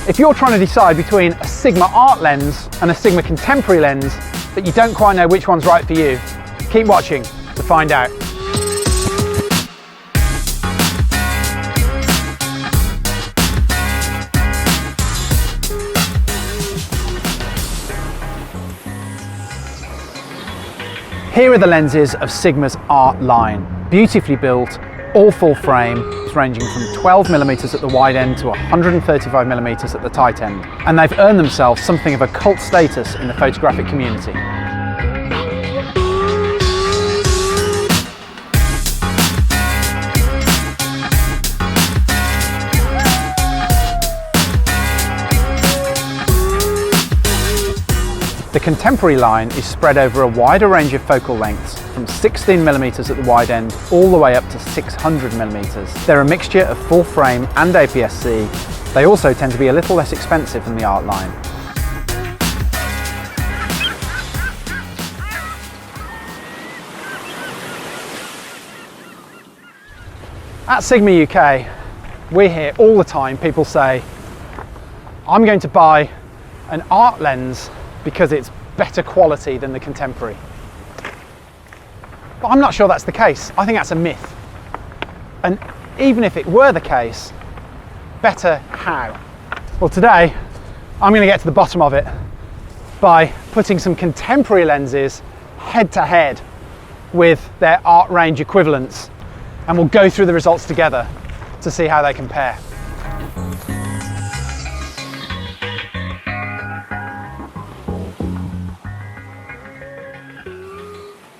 If you're trying to decide between a Sigma Art lens and a Sigma Contemporary lens, but you don't quite know which one's right for you, keep watching to find out. Here are the lenses of Sigma's Art line, beautifully built, all full frame, ranging from 12mm at the wide end to 135mm at the tight end. And they've earned themselves something of a cult status in the photographic community. The Contemporary line is spread over a wider range of focal lengths, from 16mm at the wide end all the way up to 600mm. They're a mixture of full frame and APS-C. They also tend to be a little less expensive than the Art line. At Sigma UK, we hear all the time people say, I'm going to buy an Art lens because it's better quality than the Contemporary. But I'm not sure that's the case. I think that's a myth. And even if it were the case, better how? Well, today I'm going to get to the bottom of it by putting some Contemporary lenses head to head with their Art range equivalents, and we'll go through the results together to see how they compare.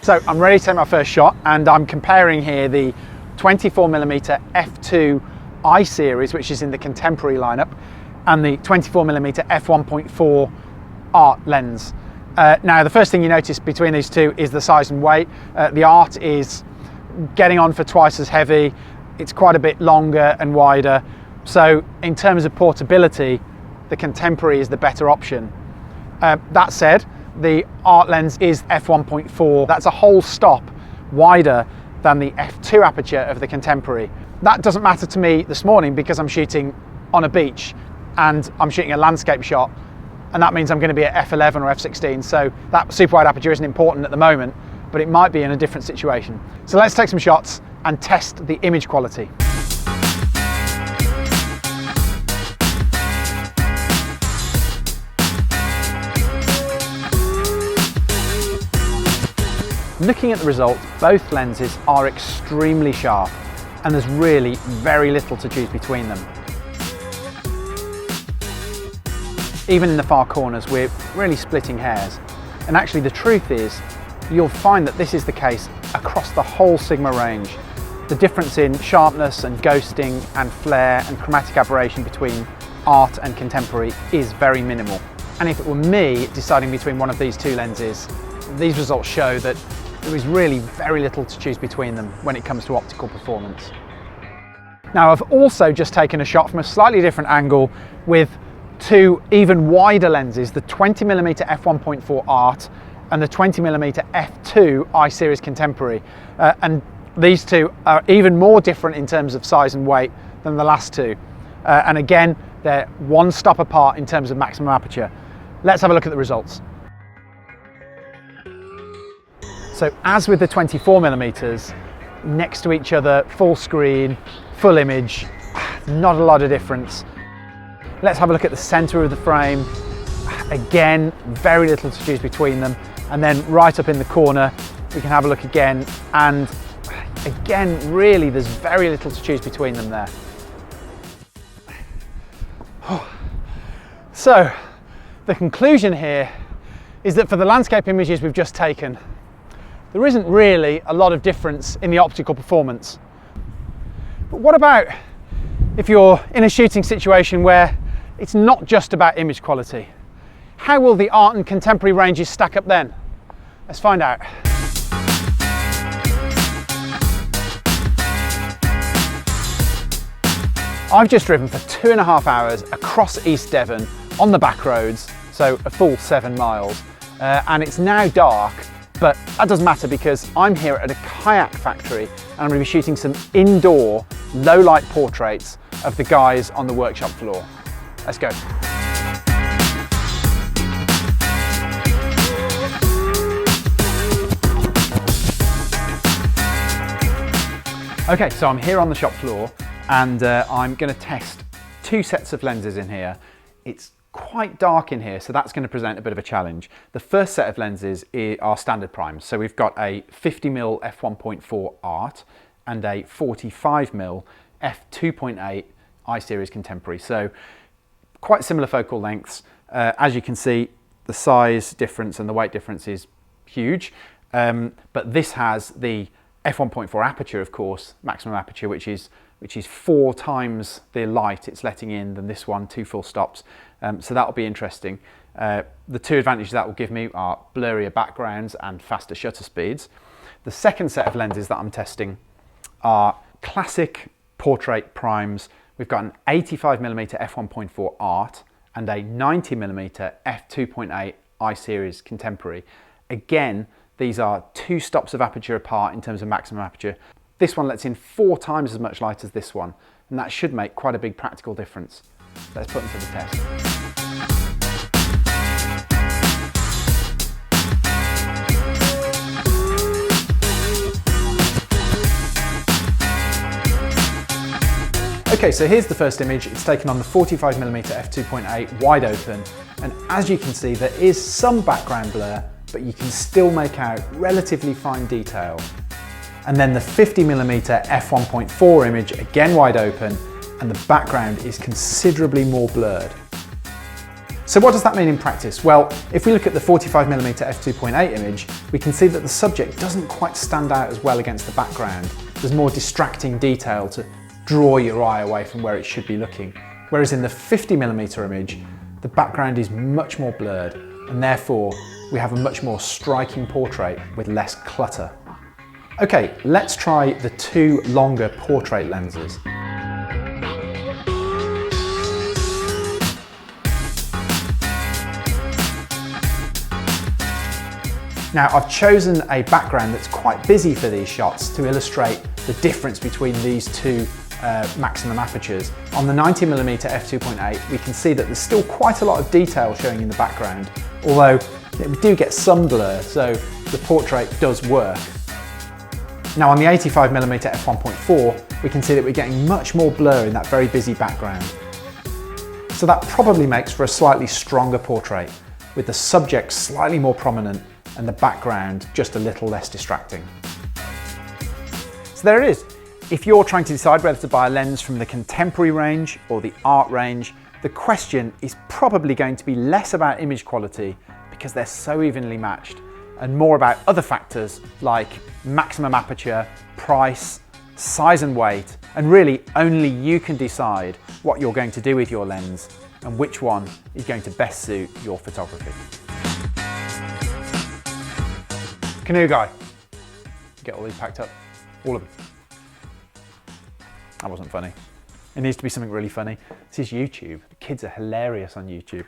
So I'm ready to take my first shot, and I'm comparing here the 24mm f2 I series, which is in the Contemporary lineup, and the 24mm f1.4 Art lens. Now, the first thing you notice between these two is the size and weight. The Art is getting on for twice as heavy. It's quite a bit longer and wider. So in terms of portability, the Contemporary is the better option. That said, the Art lens is f1.4. That's a whole stop wider than the f2 aperture of the Contemporary. That doesn't matter to me this morning because I'm shooting on a beach and I'm shooting a landscape shot, and that means I'm going to be at f11 or f16, so that super wide aperture isn't important at the moment, but it might be in a different situation. So let's take some shots and test the image quality. Looking at the results, both lenses are extremely sharp, and there's really very little to choose between them. Even in the far corners, we're really splitting hairs. And actually the truth is, you'll find that this is the case across the whole Sigma range. The difference in sharpness and ghosting and flare and chromatic aberration between Art and Contemporary is very minimal. And if it were me deciding between one of these two lenses, these results show that there is really very little to choose between them when it comes to optical performance. Now, I've also just taken a shot from a slightly different angle with two even wider lenses, the 20mm f1.4 Art and the 20mm f2 I series Contemporary. And these two are even more different in terms of size and weight than the last two. And again, they're one stop apart in terms of maximum aperture. Let's have a look at the results. So as with the 24mm, next to each other, full screen, full image, not a lot of difference. Let's have a look at the center of the frame. Again, very little to choose between them. And then right up in the corner, we can have a look again. And again, really, there's very little to choose between them there. So the conclusion here is that for the landscape images we've just taken, there isn't really a lot of difference in the optical performance. But what about if you're in a shooting situation where it's not just about image quality? How will the Art and Contemporary ranges stack up then? Let's find out. I've just driven for 2.5 hours across East Devon on the back roads, so a full 7 miles, and it's now dark. But that doesn't matter because I'm here at a kayak factory and I'm going to be shooting some indoor low light portraits of the guys on the workshop floor. Let's go. Okay, so I'm here on the shop floor and I'm going to test two sets of lenses in here. It's quite dark in here, so that's going to present a bit of a challenge. The first set of lenses are standard primes. So we've got a 50mm f1.4 Art and a 45mm f2.8 I-series Contemporary. So quite similar focal lengths. As you can see, the size difference and the weight difference is huge, but this has the f1.4 aperture, of course, maximum aperture, which is 4 times the light it's letting in than this one, 2 full stops. So that'll be interesting. The two advantages that will give me are blurrier backgrounds and faster shutter speeds. The second set of lenses that I'm testing are classic portrait primes. We've got an 85mm f1.4 Art and a 90mm f2.8 I-series Contemporary. Again, these are 2 stops of aperture apart in terms of maximum aperture. This one lets in 4 times as much light as this one, and that should make quite a big practical difference. Let's put them to the test. Okay, so here's the first image. It's taken on the 45mm f2.8 wide open, and as you can see, there is some background blur, but you can still make out relatively fine detail. And then the 50mm f1.4 image, again wide open, and the background is considerably more blurred. So what does that mean in practice? Well, if we look at the 45mm f2.8 image, we can see that the subject doesn't quite stand out as well against the background. There's more distracting detail to draw your eye away from where it should be looking. Whereas in the 50mm image, the background is much more blurred, and therefore we have a much more striking portrait with less clutter. Okay, let's try the 2 longer portrait lenses. Now, I've chosen a background that's quite busy for these shots to illustrate the difference between these two maximum apertures. On the 90mm f2.8, we can see that there's still quite a lot of detail showing in the background, although we do get some blur, so the portrait does work. Now on the 85mm f1.4, we can see that we're getting much more blur in that very busy background. So that probably makes for a slightly stronger portrait, with the subject slightly more prominent and the background just a little less distracting. So there it is. If you're trying to decide whether to buy a lens from the Contemporary range or the Art range, the question is probably going to be less about image quality because they're so evenly matched, and more about other factors like maximum aperture, price, size and weight, and really only you can decide what you're going to do with your lens and which one is going to best suit your photography. Canoe guy, get all these packed up, all of them. That wasn't funny. It needs to be something really funny. This is YouTube. The kids are hilarious on YouTube.